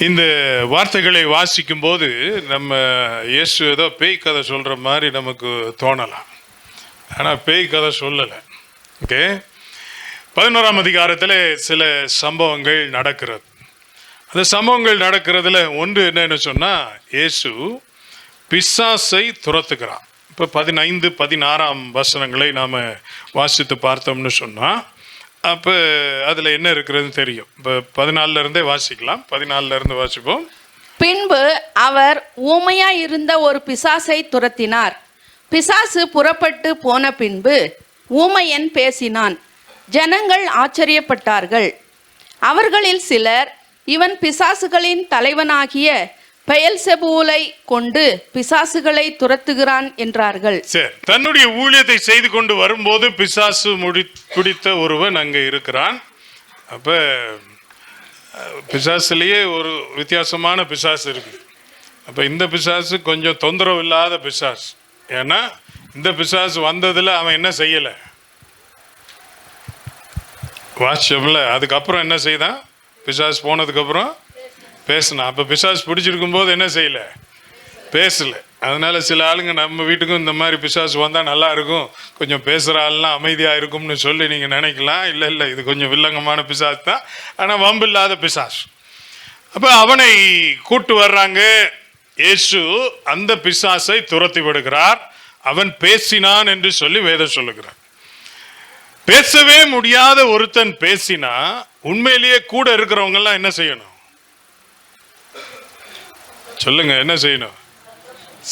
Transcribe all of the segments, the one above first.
இந்த வார்த்தைகளை வாசிக்கும் போது நம்ம இயேசு ஏதோ பேய் கதை சொல்கிற மாதிரி நமக்கு தோணலாம். ஆனால் பேய் கதை சொல்லலை. ஓகே, 11ஆம் அதிகாரத்தில் சில சம்பவங்கள் நடக்கிறது. அந்த சம்பவங்கள் நடக்கிறதுல ஒன்று என்னன்னு சொன்னால், இயேசு பிசாசை துரத்துக்கிறான். இப்போ 15, 16ஆம் வசனங்களை நாம் வாசித்து பார்த்தோம்னு சொன்னால், அப்போ அதில் என்ன இருக்கிறதுன்னு தெரியும். இப்போ 14 வாசிக்கலாம். 14 வாசிப்போம். பின்பு அவர் ஊமையாய் இருந்த ஒரு பிசாசை துரத்தினார். பிசாசு புறப்பட்டு போன பின்பு ஊமையன் பேசினான். ஜனங்கள் ஆச்சரியப்பட்டார்கள். அவர்களில் சிலர், இவன் பிசாசுகளின் தலைவனாகிய பெயல்செபூலை கொண்டு பிசாசுகளை துரத்துகிறான் என்றார்கள். சரி, தன்னுடைய ஊழியத்தை செய்து கொண்டு வரும்போது பிசாசு பிடித்த ஒருவன் அங்கே இருக்கிறான். அப்போ பிசாசுலேயே ஒரு வித்தியாசமான பிசாசு இருக்குது. அப்போ இந்த பிசாசு கொஞ்சம் தொந்தரவு இல்லாத பிசாசு. ஏன்னா இந்த பிசாசு வந்ததில் அவன் என்ன செய்யலை, வாட்ஸ்அப்பில் அதுக்கப்புறம் என்ன செய்தான், பிசாசு போனதுக்கப்புறம் பேசினான். அப்போ பிசாசு பிடிச்சிருக்கும் போது என்ன செய்யலை, பேசலை. அதனால சில ஆளுங்க நம்ம வீட்டுக்கும் இந்த மாதிரி பிசாசு வந்தால் நல்லா இருக்கும், கொஞ்சம் பேசுகிற ஆள்லாம் அமைதியாக இருக்கும்னு சொல்லி நீங்கள் நினைக்கலாம். இல்லை இல்லை, இது கொஞ்சம் வில்லங்கமான பிசாசு தான், ஆனால் வம்பு இல்லாத பிசாசு. அப்போ அவனை கூட்டு வர்றாங்க. இயேசு அந்த பிசாசை துரத்தி விடுகிறார். அவன் பேசினான் என்று சொல்லி வேதம் சொல்லுகிறார். பேசவே முடியாத ஒருத்தன் பேசினா உண்மையிலேயே கூட இருக்கிறவங்கெல்லாம் என்ன செய்யணும் சொல்லுங்க, என்ன செய்யணும்?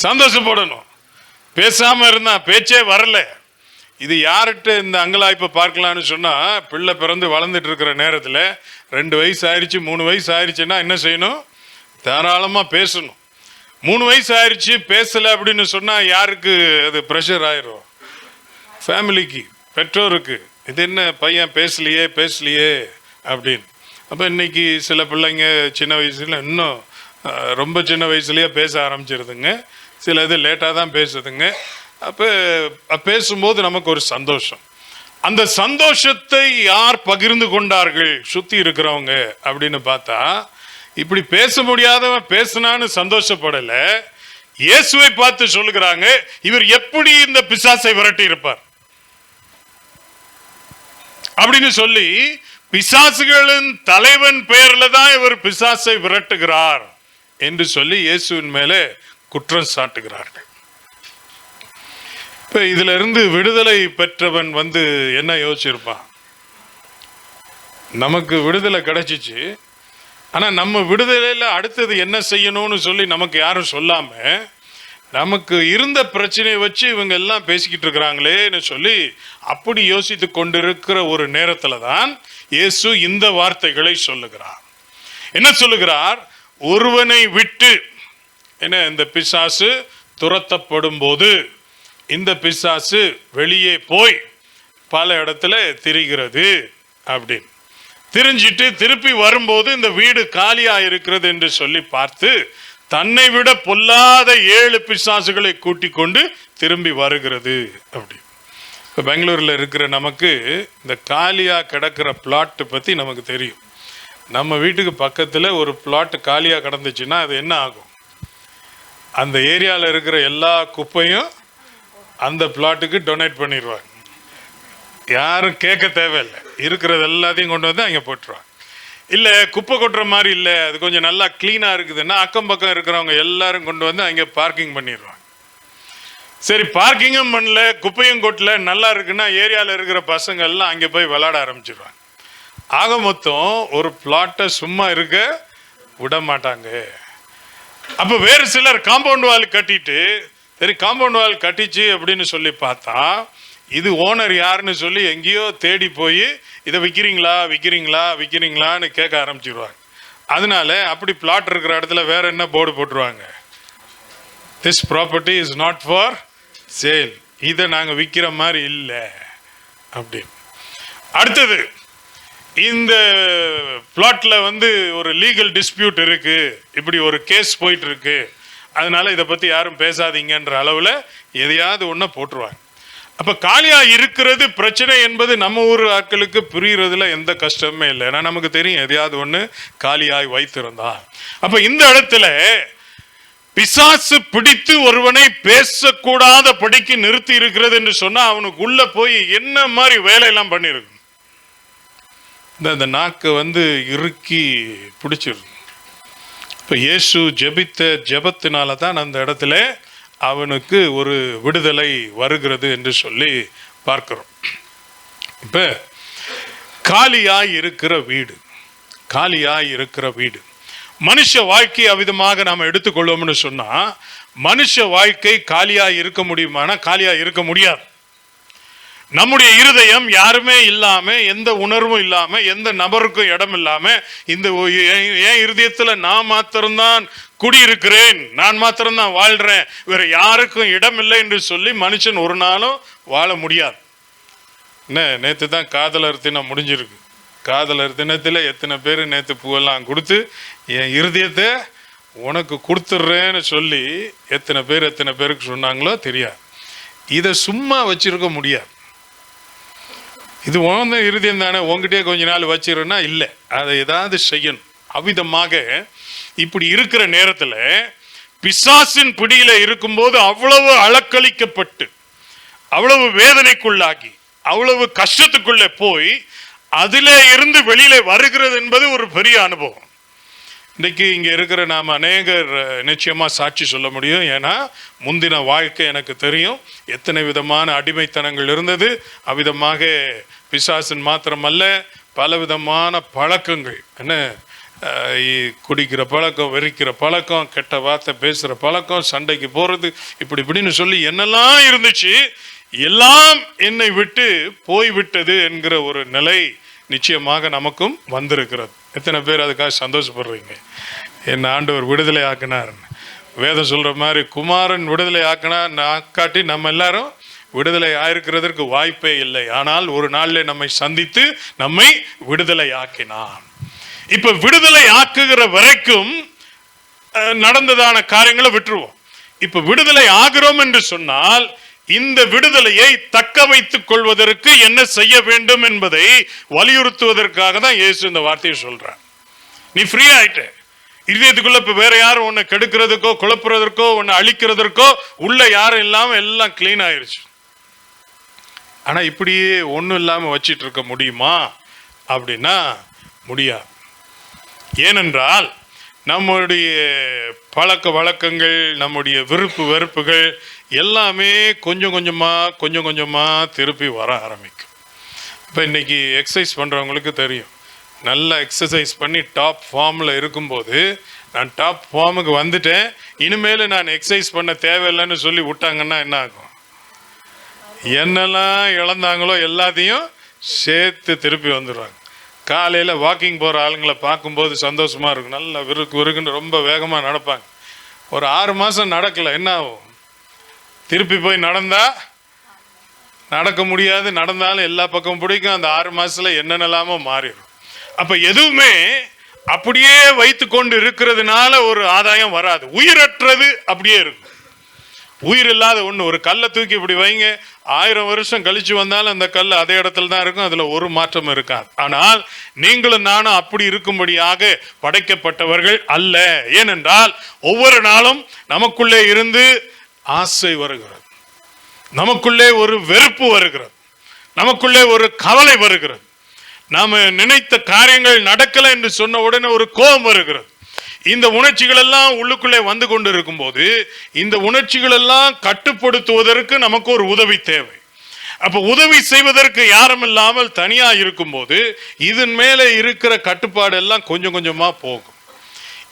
சந்தோஷப்படணும். பேசாம இருந்தா பேச்சே வரல. இது யார்கிட்ட இந்த அங்கலாய்ப்பை பார்க்கலான்னு சொன்னா, பிள்ளை பிறந்து வளர்ந்துட்டு இருக்கிற நேரத்தில் 2 வயசு ஆயிடுச்சு, 3 வயசு ஆயிடுச்சுன்னா என்ன செய்யணும்? தாராளமா பேசணும். 3 வயசு ஆயிடுச்சு பேசல அப்படின்னு சொன்னா யாருக்கு அது ப்ரெஷர் ஆயிரும்? ஃபேமிலிக்கு, பெற்றோருக்கு. இது என்ன பையன் பேசலையே அப்படின்னு. அப்போ இன்னைக்கு சில பிள்ளைங்க சின்ன வயசுல, இன்னும் ரொம்ப சின்ன வயசுலேயே பேச ஆரம்பிச்சிருதுங்க. சில இது லேட்டாக தான் பேசுதுங்க. அப்போ பேசும்போது நமக்கு ஒரு சந்தோஷம். அந்த சந்தோஷத்தை யார் பகிர்ந்து கொண்டார்கள் சுற்றி இருக்கிறவங்க அப்படின்னு பார்த்தா, இப்படி பேச முடியாதவன் பேசினான்னு சந்தோஷப்படலை. இயேசுவை பார்த்து சொல்லுகிறாங்க, இவர் எப்படி இந்த பிசாசை விரட்டி இருப்பார் அப்படின்னு சொல்லி, பிசாசுகளின் தலைவன் பெயர்ல தான் இவர் பிசாசை விரட்டுகிறார் என்று சொல்லி இயேசுவின் மேலே குற்றம் சாட்டுகிறார்கள். இப்ப இதுல இருந்து விடுதலை பெற்றவன் என்ன யோசிச்சிருப்பான்? நமக்கு விடுதலை கிடைச்சிச்சு, ஆனா நம்ம விடுதலையில அடுத்தது என்ன செய்யணும்னு சொல்லி நமக்கு யாரும் சொல்லாம, நமக்கு இருந்த பிரச்சனையை வச்சு இவங்க எல்லாம் பேசிக்கிட்டு இருக்கிறாங்களேன்னு சொல்லி அப்படி யோசித்து கொண்டிருக்கிற ஒரு நேரத்துல தான் இயேசு இந்த வார்த்தைகளை சொல்லுகிறார். என்ன சொல்லுகிறார்? ஒருவனை விட்டு, என்ன, இந்த பிசாசு துரத்தப்படும் போது இந்த பிசாசு வெளியே போய் பல இடத்துல திரிகிறது. அப்படின்னு திரிஞ்சிட்டு திருப்பி வரும்போது இந்த வீடு காலியா இருக்கிறது என்று சொல்லி பார்த்து தன்னை விட பொல்லாத 7 பிசாசுகளை கூட்டிக் கொண்டு திரும்பி வருகிறது. அப்படி இப்போ பெங்களூரில் இருக்கிற நமக்கு இந்த காலியா கிடக்கிற பிளாட் பற்றி நமக்கு தெரியும். நம்ம வீட்டுக்கு பக்கத்தில் ஒரு பிளாட் காலியாக கிடந்துச்சுன்னா அது என்ன ஆகும்? அந்த ஏரியாவில் இருக்கிற எல்லா குப்பையும் அந்த பிளாட்டுக்கு டொனேட் பண்ணிடுவாங்க. யாரும் கேட்க தேவையில்லை, இருக்கிறது எல்லாத்தையும் கொண்டு வந்து அங்கே போட்டுருவாங்க. இல்லை குப்பை கொட்டுற மாதிரி இல்லை, அது கொஞ்சம் நல்லா க்ளீனாக இருக்குதுன்னா அக்கம் பக்கம் இருக்கிறவங்க எல்லாரும் கொண்டு வந்து அங்கே பார்க்கிங் பண்ணிடுவாங்க. சரி, பார்க்கிங்கும் பண்ணல, குப்பையும் கொட்டல, நல்லா இருக்குன்னா ஏரியாவில் இருக்கிற பசங்க எல்லாம் அங்கே போய் விளையாட ஆரம்பிச்சிடுவாங்க. ஆக மொத்தம் ஒரு பிளாட்டை சும்மா இருக்க விட மாட்டாங்க. அப்போ வேறு சிலர் காம்பவுண்ட் வால் கட்டிட்டு, சரி காம்பவுண்ட் வால் கட்டிச்சு அப்படின்னு சொல்லி பார்த்தா, இது ஓனர் யாருன்னு சொல்லி எங்கேயோ தேடி போய் இதை விற்கிறீங்களான்னு கேட்க ஆரம்பிச்சிடுவாங்க. அதனால அப்படி பிளாட் இருக்கிற இடத்துல வேற என்ன போர்டு போட்டுருவாங்க? This property is not for sale, இதை நாங்கள் விற்கிற மாதிரி இல்லை அப்படின்னு. அடுத்தது, இந்த பிளாட்ல ஒரு லீகல் டிஸ்பியூட் இருக்கு, இப்படி ஒரு கேஸ் போயிட்டு இருக்கு, அதனால இதை பத்தி யாரும் பேசாதீங்கன்ற அளவில் எதையாவது ஒன்று போட்டுருவாங்க. அப்ப காலியா இருக்கிறது பிரச்சனை என்பது நம்ம ஊர் ஆட்களுக்கு புரியுறதுல எந்த கஷ்டமே இல்லை. ஏன்னா நமக்கு தெரியும் எதையாவது ஒண்ணு காலியாய் வைத்திருந்தா. அப்ப இந்த இடத்துல பிசாசு பிடித்து ஒருவனை பேசக்கூடாத படிக்கு நிறுத்தி இருக்கிறது என்று சொன்னா அவனுக்கு உள்ள போய் என்ன மாதிரி வேலையெல்லாம் பண்ணிருக்கு. இந்த நாக்கு இறுக்கி பிடிச்சிருக்கு. இப்ப இயேசு ஜெபித்த ஜெபத்தினால தான் அந்த இடத்துல அவனுக்கு ஒரு விடுதலை வருகிறது என்று சொல்லி பார்க்கிறோம். இப்ப காலியாய் இருக்கிற வீடு, காலியாய் இருக்கிற வீடு, மனுஷ வாழ்க்கை அவ்விதமாக நாம் எடுத்துக்கொள்வோம்னு சொன்னா மனுஷ வாழ்க்கை காலியாய் இருக்க முடியுமானா காலியாய் இருக்க முடியாது. நம்முடைய இருதயம் யாருமே இல்லாம, எந்த உணர்வும் இல்லாம, எந்த நபருக்கும் இடம் இல்லாம, இந்த என் இருதயத்துல நான் மாத்திரம்தான் குடியிருக்கிறேன், நான் மாத்திரம்தான் வாழ்றேன், வேற யாருக்கும் இடம் இல்லை என்று சொல்லி மனுஷன் ஒரு நாளும் வாழ முடியாது. என்ன, நேற்று தான் காதலர் தினம் முடிஞ்சிருக்கு. காதலர் தினத்தில் எத்தனை பேர் நேற்று பூவெல்லாம் கொடுத்து என் இருதயத்தை உனக்கு கொடுத்துட்றேன்னு சொல்லி எத்தனை பேருக்கு சொன்னாங்களோ தெரியாது. இதை சும்மா வச்சிருக்க முடியாது. இது உன் இருதயம் தானே, உங்ககிட்டே கொஞ்ச நாள் வச்சிருன்னா இல்லை, அதை ஏதாவது செய்யணும். அவ்விதமாக இப்படி இருக்கிற நேரத்தில் பிசாசின் பிடியில இருக்கும்போது அவ்வளவு அலக்களிக்கப்பட்டு, அவ்வளவு வேதனைக்குள்ளாகி, அவ்வளவு கஷ்டத்துக்குள்ளே போய் அதிலே இருந்து வெளியில வருகிறது என்பது ஒரு பெரிய அனுபவம். இன்றைக்கு இங்க இருக்கிற நாம் அநேகர் நிச்சயமா சாட்சி சொல்ல முடியும். ஏன்னா முந்தின வாழ்க்கை எனக்கு தெரியும், எத்தனை விதமான அடிமைத்தனங்கள் இருந்தது. அவ்விதமாக பிசாசின் மாத்திரமல்ல, பல விதமான பழக்கங்கள், என்ன குடிக்கிற பழக்கம், வெறிக்கிற பழக்கம், கெட்ட வார்த்தை பேசுகிற பழக்கம், சண்டைக்கு போகிறது, இப்படின்னு சொல்லி என்னெல்லாம் இருந்துச்சு, எல்லாம் என்னை விட்டு போய்விட்டது என்கிற ஒரு நிலை நிச்சயமாக நமக்கும் வந்திருக்கிறது. எத்தனை பேர் அதுக்காக சந்தோஷப்படுறீங்க? என் ஆண்டவர் விடுதலை ஆக்கினார். வேதம் சொல்கிற மாதிரி குமாரன் விடுதலை ஆக்காட்டி நம்ம எல்லாரும் விடுதலை ஆயிருக்கிறதற்கு வாய்ப்பே இல்லை. ஆனால் ஒரு நாளில் நம்மை சந்தித்து நம்மை விடுதலை ஆக்கினான். இப்ப விடுதலை ஆக்குகிற வரைக்கும் நடந்ததான காரியங்களை விட்டுருவோம். இப்ப விடுதலை ஆகிறோம் என்று சொன்னால் இந்த விடுதலையை தக்க வைத்துக் கொள்வதற்கு என்ன செய்ய வேண்டும் என்பதை வலியுறுத்துவதற்காக தான் இயேசு இந்த வார்த்தையை சொல்றார். நீ ஃப்ரீ ஆயிட்ட, இதயத்துக்குள்ள இப்ப வேற யாரும் உன்னை கெடுக்கிறதுக்கோ குழப்புறதற்கோ உன்னை அழிக்கிறதற்கோ உள்ள யாரும் இல்லாம எல்லாம் கிளீன் ஆயிருச்சு. ஆனா இப்படியே ஒன்றும் இல்லாம வச்சிட்டு இருக்க முடியுமா அப்படின்னா முடியாது. ஏனென்றால் நம்முடைய பழக்க வழக்கங்கள், நம்முடைய விருப்பு வெறுப்புகள் எல்லாமே கொஞ்சம் கொஞ்சமா திருப்பி வர ஆரம்பிக்கும். இப்போ இன்னைக்கு எக்ஸசைஸ் பண்ணுறவங்களுக்கு தெரியும், நல்லா எக்ஸசைஸ் பண்ணி டாப் ஃபார்மில் இருக்கும்போது நான் டாப் ஃபார்முக்கு வந்துட்டேன், இனிமேல் நான் எக்ஸசைஸ் பண்ண தேவையில்லைன்னு சொல்லி விட்டாங்கன்னா என்ன ஆகும்? என்னெல்லாம் இழந்தாங்களோ எல்லாத்தையும் சேர்த்து திருப்பி வந்துடுவாங்க. காலையில் வாக்கிங் போகிற ஆளுங்களை பார்க்கும்போது சந்தோஷமாக இருக்கும், நல்லா விருக்குன்னு ரொம்ப வேகமாக நடப்பாங்க. ஒரு 6 மாதம் நடக்கலை, என்ன ஆகும்? திருப்பி போய் நடந்தா நடக்க முடியாது, நடந்தாலும் எல்லா பக்கம் பிடிக்கும். அந்த 6 மாதத்தில் என்னென்னலாமோ மாறிடும். அப்போ எதுவுமே அப்படியே வைத்து கொண்டு இருக்கிறதுனால ஒரு ஆதாயம் வராது. உயிரற்றது அப்படியே இருக்கும். உயிர் இல்லாத ஒன்று, ஒரு கல்லை தூக்கி இப்படி வைங்க, 1000 வருஷம் கழிச்சு வந்தாலும் அந்த கல் அதே இடத்துல தான் இருக்கும், அதுல ஒரு மாற்றம் இருக்காது. ஆனால் நீங்களும் நானும் அப்படி இருக்கும்படியாக படைக்கப்பட்டவர்கள் அல்ல. ஏனென்றால் ஒவ்வொரு நாளும் நமக்குள்ளே இருந்து ஆசை வருகிறது, நமக்குள்ளே ஒரு வெறுப்பு வருகிறது, நமக்குள்ளே ஒரு கவலை வருகிறது. நாம நினைத்த காரியங்கள் நடக்கலை என்று சொன்ன உடனே ஒரு கோபம் வருகிறது. இந்த உணர்ச்சிகள் எல்லாம் உள்ளுக்குள்ளே வந்து கொண்டு இருக்கும் போது இந்த உணர்ச்சிகள் எல்லாம் கட்டுப்படுத்துவதற்கு நமக்கு ஒரு உதவி தேவை. அப்ப உதவி செய்வதற்கு யாரும் இல்லாமல் தனியா இருக்கும் போது இதன் மேலே இருக்கிற கட்டுப்பாடு எல்லாம் கொஞ்சம் கொஞ்சமா போகும்.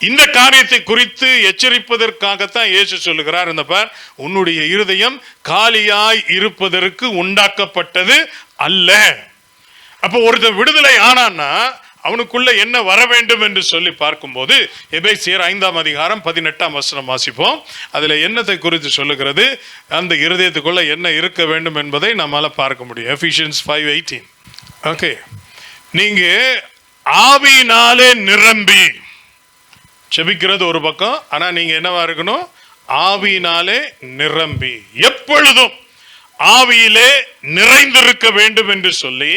இந்த காரியத்தை குறித்து எச்சரிப்பதற்காகத்தான் இயேசு சொல்லுகிறார், இந்த பார், உன்னுடைய இருதயம் காலியாய் இருப்பதற்கு உண்டாக்கப்பட்டது அல்ல. அப்போ ஒருத்தர் விடுதலை ஆனான்னா அவனுக்குள்ள என்ன வர வேண்டும் என்று சொல்லி பார்க்கும்போது எபேசியர் 5ஆம் அதிகாரம் 18ஆம் வசனம் வாசிப்போம். அதுல என்னத்தை குறித்து சொல்லுகிறது, அந்த இருதயத்துக்குள்ள என்ன இருக்க வேண்டும் என்பதை நம்மால பார்க்க முடியும். எபிசியன்ஸ் 5:18. ஓகே, நீங்க ஆவியினாலே நிரம்பி செபிக்கிறது ஒரு பக்கம், ஆனா நீங்க என்னவா இருக்கணும்? ஆவியினாலே நிரம்பி, எப்பொழுதும் ஆவியிலே நிறைந்திருக்க வேண்டும் என்று சொல்லி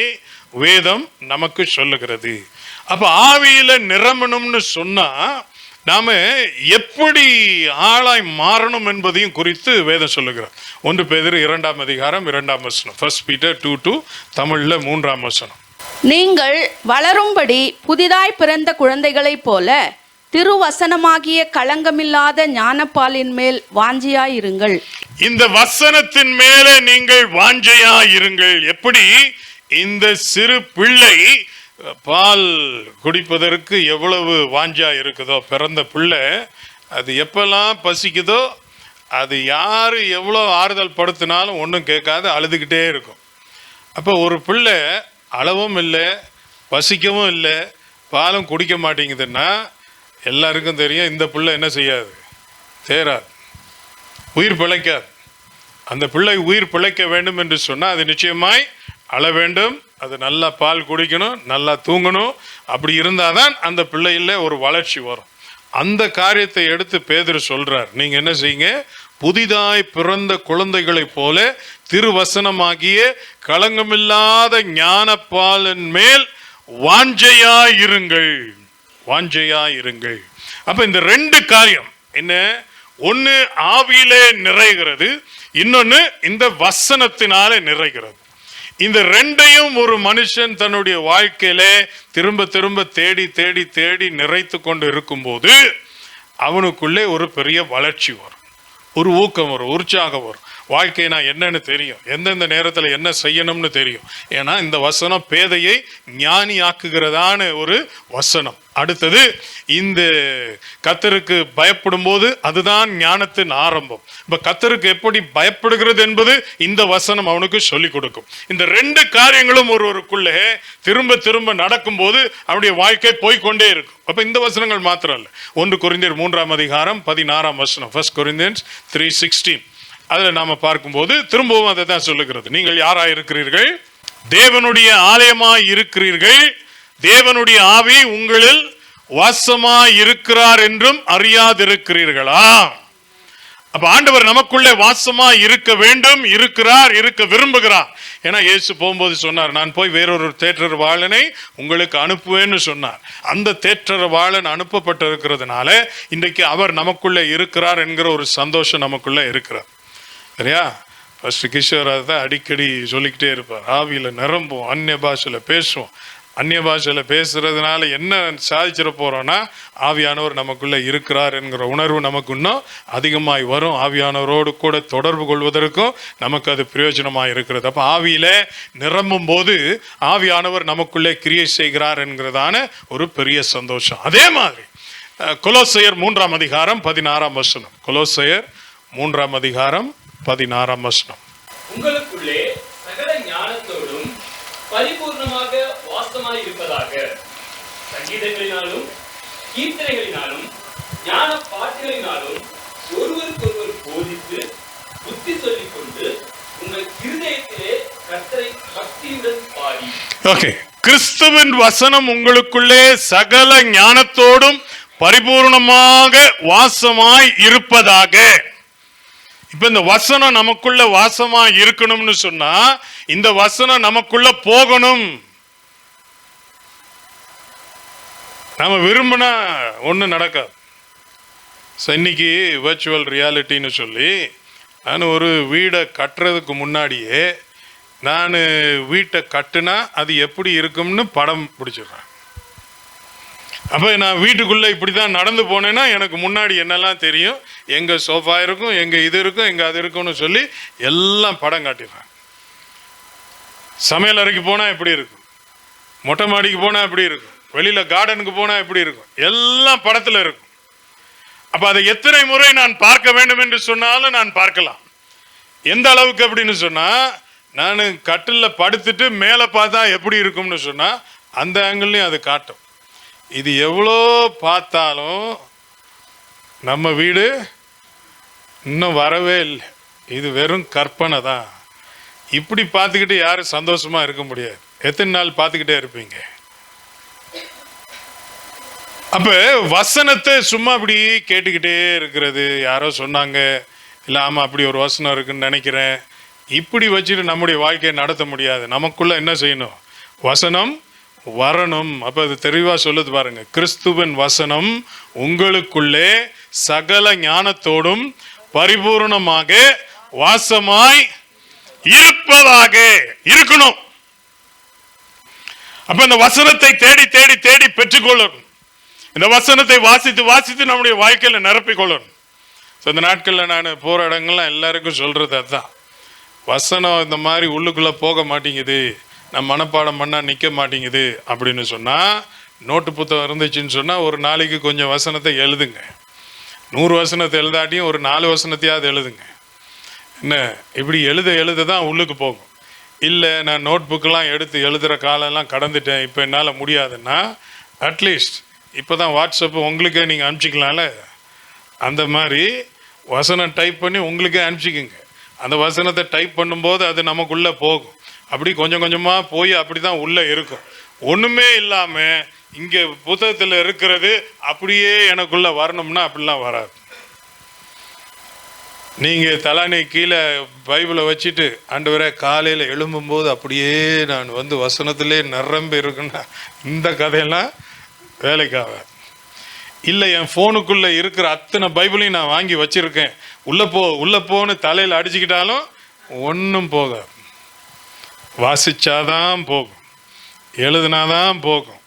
வேதம் நமக்கு சொல்லுகிறது. அப்ப ஆவியில நிரம்பணும்னு சொன்னா நாம எப்படி ஆளாய் மாறணும் என்பதையும் குறித்து வேதம் சொல்லுகிறார். 1 பேதுரு 2ஆம் அதிகாரம் 2ஆம் வசனம். 1 Peter 2:2, தமிழ்ல 3ஆம் வசனம். நீங்கள் வளரும்படி புதிதாய் பிறந்த குழந்தைகளைப் போல திருவசனமாகிய களங்கமில்லாத ஞானப்பாலின் மேல் வாஞ்சியாயிருங்கள். இந்த வசனத்தின் மேலே நீங்கள் வாஞ்சையாயிருங்கள். எப்படி? இந்த சிறு பிள்ளை பால் குடிப்பதற்கு எவ்வளவு வாஞ்சா இருக்குதோ, பிறந்த பிள்ளை அது எப்பெல்லாம் பசிக்குதோ அது யாரு எவ்வளோ ஆறுதல் படுத்தினாலும் ஒன்றும் கேட்காது, அழுதுகிட்டே இருக்கும். அப்போ ஒரு பிள்ளை அளவும் இல்லை, பசிக்கவும் இல்லை, பாலும் குடிக்க மாட்டேங்குதுன்னா எல்லாருக்கும் தெரியும் இந்த பிள்ளை என்ன செய்யாது, தேராது, உயிர் பிழைக்காது. அந்த பிள்ளை உயிர் பிழைக்க வேண்டும் என்று சொன்னால் அது நிச்சயமாய் அழ வேண்டும், அது நல்லா பால் குடிக்கணும், நல்லா தூங்கணும். அப்படி இருந்தால் தான் அந்த பிள்ளையில ஒரு வளர்ச்சி வரும். அந்த காரியத்தை எடுத்து பேதுரு சொல்றார், நீங்க என்ன செய்யுங்க, புதிதாய் பிறந்த குழந்தைகளைப் போல திருவசனமாகிய களங்கமில்லாத ஞானப்பாலின் மேல் வாஞ்சையாயிருங்கள், வாஞ்சையாயிருங்கள். அப்ப இந்த 2 காரியம் என்ன? ஒன்னு ஆவியிலே நிறைகிறது, இன்னொன்னு இந்த வசனத்தினாலே நிறைகிறது. இந்த 2ஐயும் ஒரு மனுஷன் தன்னுடைய வாழ்க்கையில திரும்ப திரும்ப தேடி தேடி தேடி நிறைத்து கொண்டு இருக்கும்போது அவனுக்குள்ளே ஒரு பெரிய வளர்ச்சி வரும், ஒரு ஊக்கம் வரும், உற்சாகம் வரும். வாழ்க்கை நான் என்னன்னு தெரியும், எந்தெந்த நேரத்தில் என்ன செய்யணும்னு தெரியும். ஏன்னா இந்த வசனம் பேதையை ஞானி ஆக்குகிறதான ஒரு வசனம். அடுத்தது, இந்த கர்த்தருக்கு பயப்படும் போது அதுதான் ஞானத்தின் ஆரம்பம். இப்ப கர்த்தருக்கு எப்படி பயப்படுகிறது என்பது இந்த வசனம் அவனுக்கு சொல்லிக் கொடுக்கும். இந்த 2 காரியங்களும் ஒருவருக்குள்ளே திரும்ப திரும்ப நடக்கும் போது அவனுடைய வாழ்க்கை போய்கொண்டே இருக்கும். அப்ப இந்த வசனங்கள் மாத்திரம் அல்ல. 1 கொரிந்தியர் 3ஆம் அதிகாரம் 16ஆம் வசனம், 1 Corinthians 3:16, அதில் நாம பார்க்கும்போது திரும்பவும் அதை தான் சொல்லுகிறது. நீங்கள் யாராய் இருக்கிறீர்கள்? தேவனுடைய ஆலயமாய் இருக்கிறீர்கள், தேவனுடைய ஆவி உங்களில் வாசமாய் இருக்கிறார் என்றும் அறியாதிருக்கிறீர்களா? அப்ப ஆண்டவர் நமக்குள்ளே வாசமாய் இருக்க வேண்டும், இருக்கிறார், இருக்க விரும்புகிறார். ஏன்னா இயேசு போகும்போது சொன்னார், நான் போய் வேறொரு தேற்றரவாளனை உங்களுக்கு அனுப்புவேன்னு சொன்னார். அந்த தேற்றரவாளன் அனுப்பப்பட்டிருக்கிறதுனால இன்றைக்கு அவர் நமக்குள்ளே இருக்கிறார் என்கிற ஒரு சந்தோஷம் நமக்குள்ளே இருக்கிறார். சரியா? ஃபர்ஸ்ட் கிஷோர் அதை தான் அடிக்கடி சொல்லிக்கிட்டே இருப்பார், ஆவியில நிரம்பும், அந்நிய பாஷையில பேசுவோம். அந்நிய பாஷையில பேசுறதுனால என்ன சாதிச்சிட போறோம்னா ஆவியானவர் நமக்குள்ள இருக்கிறார் என்கிற உணர்வு நமக்கு இன்னும் அதிகமாய் வரும். ஆவியானவரோடு கூட தொடர்பு கொள்வதற்கும் நமக்கு அது பிரயோஜனமாக இருக்கிறது. அப்போ ஆவியில நிரம்பும் போது ஆவியானவர் நமக்குள்ளே கிரியை செய்கிறார் என்கிறதான ஒரு பெரிய சந்தோஷம். அதே மாதிரி கொலோசையர் 3ஆம் அதிகாரம் 16ஆம் வசனம். கொலோசையர் 3ஆம் அதிகாரம் 16ஆம் வசனம். உங்களுக்குள்ளே சகல ஞானத்தோடும் பரிபூர்ணமாக வாசமாய் இருப்பதாக சங்கீதங்களினாலும் கீர்த்தனைகளினாலும் ஞான பாட்டுகளினாலும் ஒருவருக்கொருவர் போதித்து புத்தி சொல்லிக் கொண்டு உங்கள் இருதயத்திலே கர்த்தரை பக்தியுடன் பாடி. ஓகே, கிறிஸ்துவின் வசனம் உங்களுக்குள்ளே சகல ஞானத்தோடும் பரிபூர்ணமாக வாசமாய் இருப்பதாக. இப்ப இந்த வசனம் நமக்குள்ள வாசமா இருக்கணும்னு சொன்னா இந்த வசனம் நமக்குள்ள போகணும். நம்ம விரும்பினா ஒண்ணு நடக்காது. இன்னைக்கு வர்ச்சுவல் ரியாலிட்டின்னு சொல்லி நான் ஒரு வீடை கட்டுறதுக்கு முன்னாடியே நான் வீட்டை கட்டுனா அது எப்படி இருக்கும்னு படம் பிடிச்சிடுறேன். அப்போ நான் வீட்டுக்குள்ளே இப்படி தான் நடந்து போனேன்னா எனக்கு முன்னாடி என்னெல்லாம் தெரியும், எங்கே சோஃபா இருக்கும், எங்கே இது இருக்கும், எங்கே அது இருக்கும்னு சொல்லி எல்லாம் படம் காட்டிடுறேன். சமையல் அறைக்கு போனால் எப்படி இருக்கும், மொட்டை மாடிக்கு போனால் எப்படி இருக்கும், வெளியில் கார்டனுக்கு போனால் எப்படி இருக்கும், எல்லாம் படத்தில் இருக்கும். அப்போ அதை எத்தனை முறை நான் பார்க்க வேண்டும் என்று சொன்னாலும் நான் பார்க்கலாம். எந்த அளவுக்கு அப்படின்னு சொன்னால், நான் கட்டிலில் படுத்துட்டு மேலே பார்த்தா எப்படி இருக்கும்னு சொன்னால் அந்த ஆங்கிள்லையும் அது காட்டும். இது எவ்வளோ பார்த்தாலும் நம்ம வீடு இன்னும் வரவே இல்லை, இது வெறும் கற்பனை தான். இப்படி பார்த்துக்கிட்டு யாரும் சந்தோஷமா இருக்க முடியாது. எத்தனை நாள் பார்த்துக்கிட்டே இருப்பீங்க? அப்ப வசனத்தை சும்மா அப்படி கேட்டுக்கிட்டே இருக்கிறது, யாரோ சொன்னாங்க இல்லை, ஆமாம் அப்படி ஒரு வசனம் இருக்குன்னு நினைக்கிறேன், இப்படி வச்சுட்டு நம்முடைய வாழ்க்கையை நடத்த முடியாது. நமக்குள்ள என்ன செய்யணும்? வசனம் வரணும். அப்ப அது தெளிவா சொல்லுது பாருங்க, கிறிஸ்துவின் வசனம் உங்களுக்குள்ளே சகல ஞானத்தோடும் பரிபூர்ணமாக வாசமாய் இருப்பதாக இருக்கணும். அப்ப இந்த வசனத்தை தேடி தேடி தேடி பெற்றுக்கொள்ளணும். இந்த வசனத்தை வாசித்து வாசித்து நம்முடைய வாழ்க்கையில நிரப்பிக் கொள்ளணும். இந்த நாட்கள்ல நான் போற இடங்கள்லாம் எல்லாருக்கும் சொல்றது அதுதான், வசனம் இந்த மாதிரி உள்ளுக்குள்ள போக மாட்டேங்குது, நான் மனப்பாடம் பண்ணா நிக்க மாட்டேங்குது அப்படின்னு சொன்னா, நோட்டு புத்தகம் இருந்துச்சுன்னு சொன்னா ஒரு நாளைக்கு கொஞ்சம் வசனத்தை எழுதுங்க. 100 வசனத்தை எழுதாட்டியும் ஒரு 4 வசனத்தையாவது எழுதுங்க. என்ன, இப்படி எழுத எழுத தான் உள்ளுக்கு போகும். இல்லை நான் நோட் புக்கெல்லாம் எடுத்து எழுதுகிற காலம்லாம் கடந்துட்டேன், இப்போ என்னால் முடியாதுன்னா அட்லீஸ்ட் இப்போ தான் வாட்ஸ்அப்பு உங்களுக்கே நீங்கள் அனுப்பிச்சிக்கலாம்ல, அந்த மாதிரி வசனம் டைப் பண்ணி உங்களுக்கே அனுப்பிச்சிக்குங்க. அந்த வசனத்தை டைப் பண்ணும்போது அது நமக்குள்ளே போகும். அப்படி கொஞ்சம் கொஞ்சமாக போய் அப்படி தான் உள்ளே இருக்கும். ஒன்றுமே இல்லாமல் இங்கே புத்தகத்தில் இருக்கிறது அப்படியே எனக்குள்ளே வரணும்னா அப்படிலாம் வராது. நீங்கள் தலானி கீழே பைபிளை வச்சுட்டு ஆண்டவரே காலையில் எழும்பும்போது அப்படியே நான் வந்து வசனத்திலே நிரம்பி இருக்குன்னா இந்த கதையெல்லாம் வேலைக்காகாது. இல்லை என் ஃபோனுக்குள்ளே இருக்கிற அத்தனை பைபிளையும் நான் வாங்கி வச்சுருக்கேன், உள்ளே போன்னு தலையில் அடிச்சுக்கிட்டாலும் ஒன்றும் போகாது. வாசிச்சாதான் போகும், எழுதுனாதான் போகும்.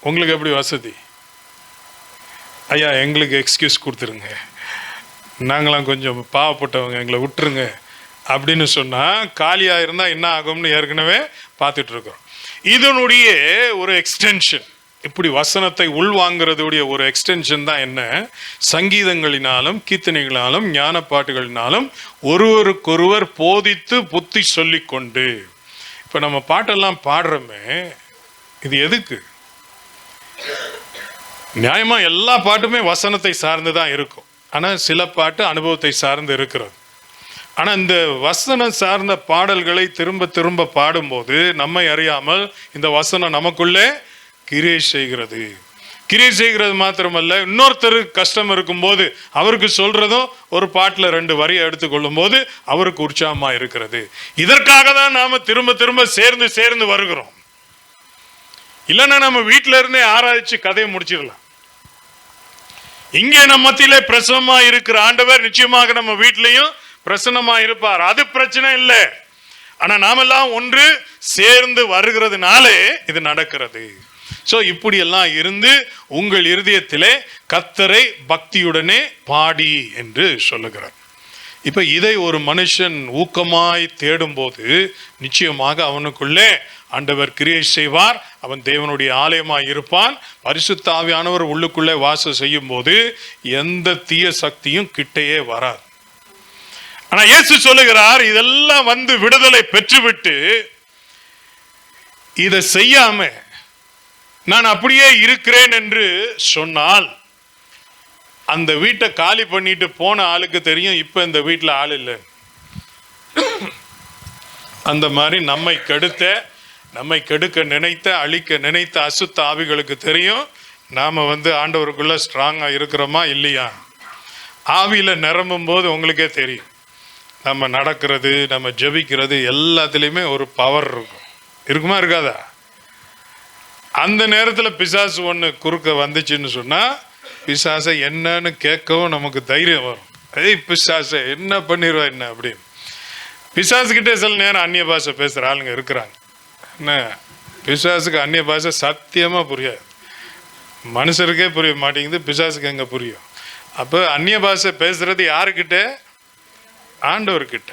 உங்களுக்கு எப்படி வசதி? ஐயா எங்களுக்கு எக்ஸ்கியூஸ் கொடுத்துருங்க, நாங்களாம் கொஞ்சம் பாவப்பட்டவங்க, எங்களை விட்டுருங்க அப்படின்னு சொன்னால் காலியாக இருந்தால் என்ன ஆகும்னு ஏற்கனவே பார்த்துட்டு இருக்கோம். இதனுடைய ஒரு எக்ஸ்டென்ஷன், இப்படி வசனத்தை உள்வாங்கிறதுடைய ஒரு எக்ஸ்டென்ஷன் தான் என்ன, சங்கீதங்களினாலும் கீர்த்தனைகளாலும் ஞான பாட்டுகளினாலும் ஒருவருக்கொருவர் போதித்து புத்தி சொல்லிக்கொண்டு. இப்போ நம்ம பாட்டெல்லாம் பாடுறோமே, இது எதுக்கு? நியாயமா எல்லா பாட்டுமே வசனத்தை சார்ந்து தான் இருக்கும், ஆனால் சில பாட்டு அனுபவத்தை சார்ந்து இருக்கிறது. ஆனால் இந்த வசனம் சார்ந்த பாடல்களை திரும்ப திரும்ப பாடும்போது நம்மை அறியாமல் இந்த வசனம் நமக்குள்ளே கிரியை செய்கிறது. கிரியை செய்கிறது மாத்திரமல்ல, இன்னொருத்தருக்கு கஷ்டம் இருக்கும்போது அவருக்கு சொல்றதும் ஒரு பாட்டில் 2 வரியை எடுத்துக்கொள்ளும் போது அவருக்கு உற்சாகமாக இருக்கிறது. இதற்காக தான் நாம திரும்ப திரும்ப சேர்ந்து சேர்ந்து வருகிறோம். இல்லைன்னா நம்ம வீட்டில இருந்தே ஆராய்ச்சி கதையை முடிச்சிடலாம். இங்கே நம்ம மத்தியிலே பிரசன்னமா இருக்கிற ஆண்டவர் நிச்சயமாக நம்ம வீட்டிலையும் பிரசன்னமா இருப்பார், அது பிரச்சனை இல்லை. ஆனா நாமெல்லாம் ஒன்று சேர்ந்து வருகிறதுனாலே இது நடக்கிறது. சோ இப்படி எல்லாம் இருந்து உங்கள் இருதயத்திலே கர்த்தரை பக்தியுடனே பாடி என்று சொல்லுகிறார். இப்ப இதை ஒரு மனுஷன் ஊக்கமாய் தேடும் போது நிச்சயமாக அவனுக்குள்ளே ஆண்டவர் கிரியை செய்வார். அவன் தேவனுடைய ஆலயமாய் இருப்பான். பரிசுத்த ஆவியானவர் உள்ளுக்குள்ளே வாசம் செய்யும் போது எந்த தீய சக்தியும் கிட்டையே வராது. ஆனா இயேசு சொல்லுகிறார், இதெல்லாம் வந்து விடுதலை பெற்றுவிட்டு இதை செய்யாம நான் அப்படியே இருக்கிறேன் என்று சொன்னால் அந்த வீட்டை காலி பண்ணிட்டு போன ஆளுக்கு தெரியும் இப்ப இந்த வீட்டில் ஆள் இல்லை. அந்த மாதிரி நம்மை கெடுக்க நினைத்த அழிக்க நினைத்த அசுத்த ஆவிகளுக்கு தெரியும் நாம வந்து ஆண்டவருக்குள்ள ஸ்ட்ராங்கா இருக்கிறோமா இல்லையா. ஆவியில நிரம்பும் போது உங்களுக்கே தெரியும், நம்ம நடக்கிறது நம்ம ஜெபிக்கிறது எல்லாத்துலேயுமே ஒரு பவர் இருக்கும். இருக்குமா இருக்காதா? அந்த நேரத்தில் பிசாசு ஒன்று குறுக்க வந்துச்சுன்னு சொன்னால் பிசாசை என்னன்னு கேட்கவும் நமக்கு தைரியம் வரும். ஏய் பிசாசை என்ன பண்ணிடுவா என்ன அப்படின்னு. பிசாசுக்கிட்டே சில நேரம் அந்நிய பாஷை பேசுகிற ஆளுங்க இருக்கிறாங்க. என்ன, பிசாசுக்கு அந்நிய பாஷை சத்தியமாக புரியாது, மனுஷருக்கே புரிய மாட்டேங்குது, பிசாசுக்கு எங்கே புரியும்? அப்போ அந்நிய பாஷை பேசுறது யாருக்கிட்ட? ஆண்டவர்கிட்ட.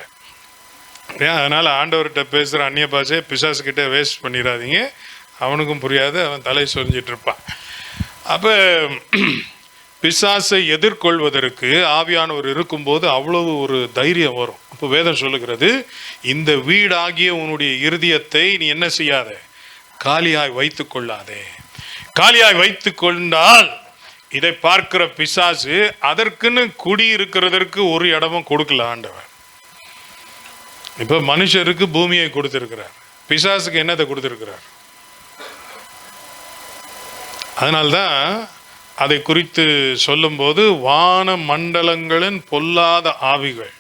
ஏன்? அதனால் ஆண்டவர்கிட்ட பேசுகிற அந்நிய பாஷையை பிசாசுக்கிட்டே வேஸ்ட் பண்ணிடாதீங்க, அவனுக்கும் புரியாது, அவன் தலை சொரிஞ்சிட்டு இருப்பான். அப்போ பிசாசை எதிர்கொள்வதற்கு ஆவியானவர் இருக்கும்போது அவ்வளவு ஒரு தைரியம் வரும். அப்போ வேதம் சொல்லுகிறது, இந்த வீடாகிய உன்னுடைய இருதயத்தை நீ என்ன செய்யாத, காலியாய் வைத்து கொள்ளாதே. காலியாய் வைத்து கொண்டால் இதை பார்க்கிற பிசாசு அதற்குன்னு குடி இருக்கிறதற்கு ஒரு இடமும் கொடுக்கல ஆண்டவர். இப்ப மனுஷருக்கு பூமியை கொடுத்திருக்கிறார், பிசாசுக்கு என்னத்தை கொடுத்திருக்கிறார்? அதனால்தான் அதை குறித்து சொல்லும்போது வான மண்டலங்களின் பொல்லாத ஆவிகள்.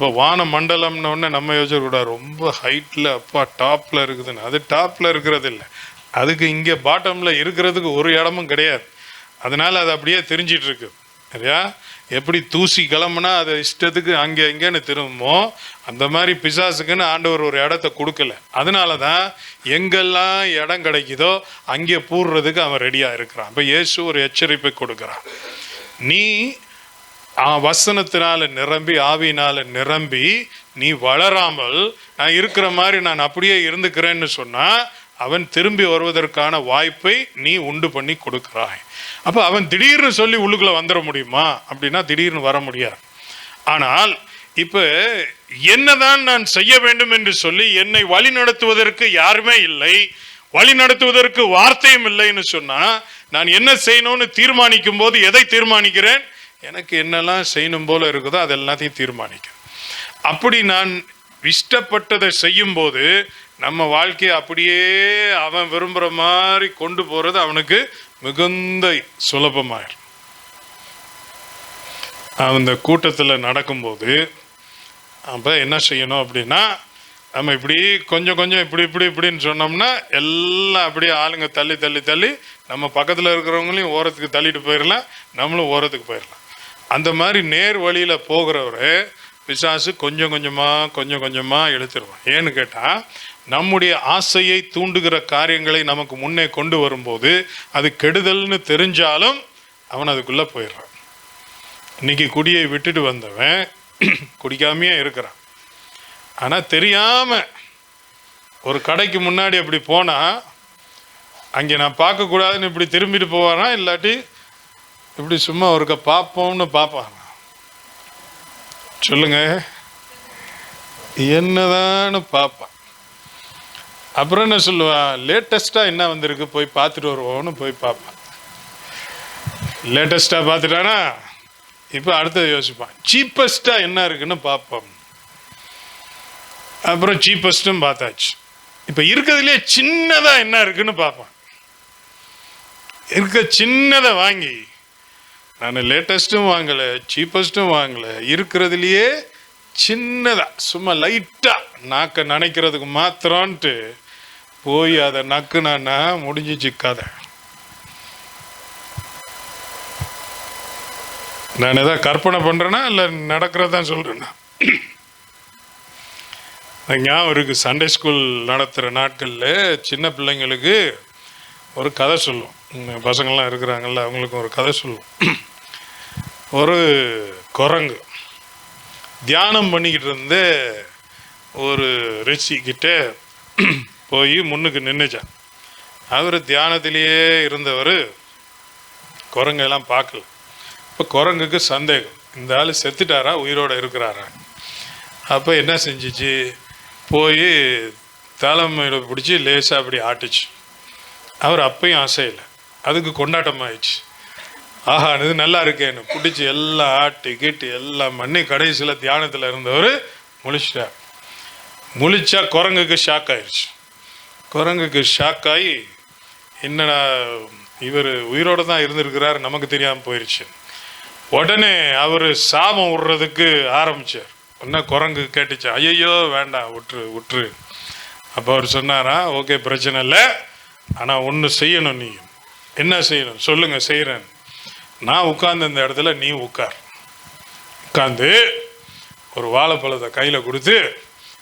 இப்போ வான மண்டலம்னு ஒன்று நம்ம யோசிக்கக்கூடாது ரொம்ப ஹைட்டில் அப்பா டாப்பில் இருக்குதுன்னு. அது டாப்பில் இருக்கிறது இல்லை, அதுக்கு இங்கே பாட்டமில் இருக்கிறதுக்கு ஒரு இடமும் கிடையாது. அதனால் அது அப்படியே தெரிஞ்சிட்டு இருக்கு சரியா. எப்படி தூசி கிளம்புனா அதை இஷ்டத்துக்கு அங்கே இங்கேன்னு திரும்புமோ, அந்த மாதிரி பிசாசுக்குன்னு ஆண்டவர் ஒரு இடத்த கொடுக்கல. அதனால தான் எங்கெல்லாம் இடம் கிடைக்குதோ அங்கே பூர்றதுக்கு அவன் ரெடியாக இருக்கிறான். இப்போ இயேசு ஒரு எச்சரிப்பை கொடுக்குறான். நீ வசனத்தினால நிரம்பி ஆவியினால நிரம்பி நீ வளராமல் நான் இருக்கிற மாதிரி நான் அப்படியே இருந்துக்கிறேன்னு சொன்னா அவன் திரும்பி வருவதற்கான வாய்ப்பை நீ உண்டு பண்ணி கொடுக்கிறாய். அப்போ அவன் திடீர்னு சொல்லி உள்ளுக்குள்ள வந்துட முடியுமா அப்படின்னா திடீர்னு வர முடியாது. ஆனால் இப்போ என்னதான் நான் செய்ய வேண்டும் என்று சொல்லி என்னை வழி நடத்துவதற்கு யாருமே இல்லை, வழி நடத்துவதற்கு வார்த்தையும் இல்லைன்னு சொன்னா நான் என்ன செய்யணும்னு தீர்மானிக்கும் போது எதை தீர்மானிக்கிறேன்? எனக்கு என்னெல்லாம் செய்யணும் போல இருக்குதோ அது எல்லாத்தையும் தீர்மானிக்கிறேன். அப்படி நான் இஷ்டப்பட்டதை செய்யும் போது நம்ம வாழ்க்கையை அப்படியே அவன் விரும்புகிற மாதிரி கொண்டு போகிறது அவனுக்கு மிகுந்த சுலபமாயிடும். அந்த கூட்டத்தில் நடக்கும்போது அப்போ என்ன செய்யணும் அப்படின்னா, நம்ம இப்படி கொஞ்சம் கொஞ்சம் இப்படி இப்படி இப்படின்னு சொன்னோம்னா எல்லாம் அப்படியே ஆளுங்க தள்ளி தள்ளி தள்ளி நம்ம பக்கத்தில் இருக்கிறவங்களையும் ஓரத்துக்கு தள்ளிட்டு போயிடலாம், நம்மளும் ஓரத்துக்கு போயிடலாம். அந்த மாதிரி நேர் வழியில் போகிறவரை பிசாசு கொஞ்சம் கொஞ்சமாக இழுத்துருவான். ஏன்னு கேட்டால் நம்முடைய ஆசையை தூண்டுகிற காரியங்களை நமக்கு முன்னே கொண்டு வரும்போது அது கெடுதல்னு தெரிஞ்சாலும் அவன் அதுக்குள்ளே போயிடுறான். இன்னைக்கு குடியை விட்டுட்டு வந்தவன் குடிக்காமையே இருக்கிறான். ஆனால் தெரியாமல் ஒரு கடைக்கு முன்னாடி அப்படி போனால் அங்கே நான் பார்க்கக்கூடாதுன்னு இப்படி திரும்பிட்டு போவானா, இல்லாட்டி இப்படி சும்மா ஒருக்க பார்ப்போம்னு பார்ப்பாங்க. சொல்லுங்க, என்னதான்னு பார்ப்பான். அப்புறம் என்ன சொல்லுவான்? லேட்டஸ்டாக என்ன வந்திருக்கு போய் பார்த்துட்டு வருவோம்னு போய் பார்ப்பான். லேட்டஸ்டாக பார்த்துட்டானா இப்போ அடுத்தது யோசிப்பான், சீப்பஸ்டாக என்ன இருக்குன்னு பார்ப்போம். அப்புறம் சீப்பஸ்ட்டும் பார்த்தாச்சு. இப்போ இருக்கிறதுலே சின்னதாக என்ன இருக்குன்னு பார்ப்பான். இருக்க சின்னதை வாங்கி, நான் லேட்டஸ்ட்டும் வாங்கலை சீப்பஸ்ட்டும் வாங்கலை, இருக்கிறதுலையே சின்னதாக சும்மா லைட்டாக நாக்க நினைக்கிறதுக்கு மாத்திரம்ன்ட்டு போய் அதை நக்குனா முடிஞ்சிச்சு கதை. நான் எதாவது கற்பனை பண்ணுறேன்னா இல்லை நடக்கிறதான் சொல்கிறேன்னா? ஞாபகம் இருக்குது, சண்டே ஸ்கூல் நடத்துகிற நாட்களில் சின்ன பிள்ளைங்களுக்கு ஒரு கதை சொல்லுவோம். பசங்கள்லாம் இருக்கிறாங்கல்ல, அவங்களுக்கு ஒரு கதை சொல்லுவோம். ஒரு குரங்கு தியானம் பண்ணிக்கிட்டு இருந்து ஒரு ரிஷிக்கிட்ட போய் முன்னுக்கு நின்றுச்சான். அவர் தியானத்திலேயே இருந்தவர் குரங்கெல்லாம் பார்க்கல. இப்போ குரங்குக்கு சந்தேகம், இந்த ஆள் செத்துட்டாரா உயிரோடு இருக்கிறாரா. அப்போ என்ன செஞ்சிச்சு, போய் தலைமையில் பிடிச்சி லேசாக அப்படி ஆட்டுச்சு. அவர் அப்பையும் அசையலை, அதுக்கு கொண்டாட்டமாகிடுச்சு. ஆஹா இது நல்லா இருக்கேன்னு பிடிச்சி எல்லாம் ஆட்டி கீட்டி எல்லாம் பண்ணி கடைசியில் தியானத்தில் இருந்தவர் முழிச்சிட்டார். முழிச்சா குரங்குக்கு ஷாக் ஆயிடுச்சு. குரங்குக்கு ஷாக் ஆகி என்னடா இவர் உயிரோடு தான் இருந்திருக்கிறார் நமக்கு தெரியாமல் போயிடுச்சு. உடனே அவர் சாபம் விடுறதுக்கு ஆரம்பித்தார். என்ன குரங்கு கேட்டுச்சு, ஐயோ வேண்டாம் விட்டுரு விட்டுரு. அப்போ அவர் சொன்னாரா, ஓகே பிரச்சனை இல்லை, ஆனால் ஒன்று செய்யணும். நீ என்ன செய்யணும் சொல்லுங்கள், செய்கிறேன். நான் உட்கார்ந்து இந்த இடத்துல நீ உட்காந்து ஒரு வாழைப்பழத்தை கையில் கொடுத்து,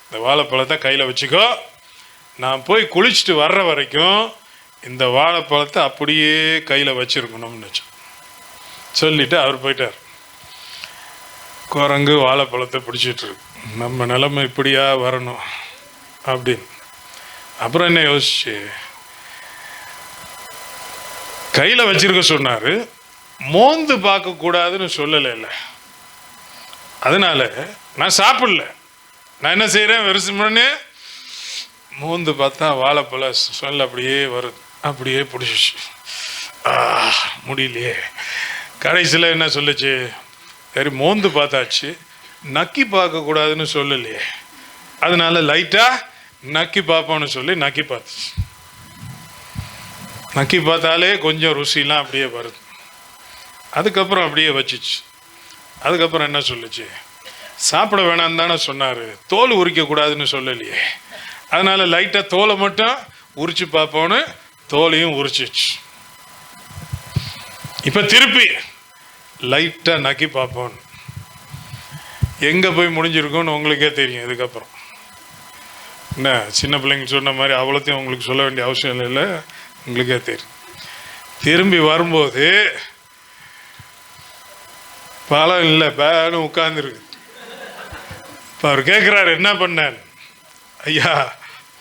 இந்த வாழைப்பழத்தை கையில் வச்சுக்கோ, நான் போய் குளிச்சுட்டு வர்ற வரைக்கும் இந்த வாழைப்பழத்தை அப்படியே கையில் வச்சுருக்கணும்னு சொல்லிவிட்டு அவர் போயிட்டார். குரங்கு வாழைப்பழத்தை பிடிச்சிட்ருக்கு, நம்ம நிலைமை இப்படியா வரணும் அப்படின்னு. அப்புறம் என்ன யோசிச்சு, கையில் வச்சிருக்க சொன்னார், மோந்து பார்க்கக்கூடாதுன்னு சொல்லலை இல்லை. அதனால நான் சாப்பிடல, நான் என்ன செய்கிறேன், வெறுசுமனே மோந்து பார்த்தா வாழைப்பழ சொல்ல அப்படியே வருது, அப்படியே பிடிச்சிச்சு. முடியலையே. கடைசியில் என்ன சொல்லுச்சு, சரி மோந்து பார்த்தாச்சு, நக்கி பார்க்கக்கூடாதுன்னு சொல்லலையே, அதனால லைட்டாக நக்கி பார்ப்போன்னு சொல்லி நக்கி பார்த்துச்சு. நக்கி பார்த்தாலே கொஞ்சம் ருசிலாம் அப்படியே வருது. அதுக்கப்புறம் அப்படியே வச்சிச்சு. அதுக்கப்புறம் என்ன சொல்லுச்சு, சாப்பிட வேணாம் தானே சொன்னார், தோல் உரிக்கக்கூடாதுன்னு சொல்லலையே. அதனால லைட்டாக தோலை மட்டும் உரிச்சு பார்ப்போன்னு தோலையும் உரிச்சிச்சு. இப்போ திருப்பி லைட்டாக நக்கி பார்ப்போம். எங்கே போய் முடிஞ்சிருக்கும்னு உங்களுக்கே தெரியும். இதுக்கப்புறம் என்ன, சின்ன பிள்ளைங்க சொன்ன மாதிரி அவ்வளோத்தையும் உங்களுக்கு சொல்ல வேண்டிய அவசியம் இல்லை, உங்களுக்கே தெரியும். திரும்பி வரும்போது பழம் இல்லை, பேனு உட்கார்ந்துருக்கு. இப்போ அவர் கேட்குறாரு, என்ன பண்ணேன்? ஐயா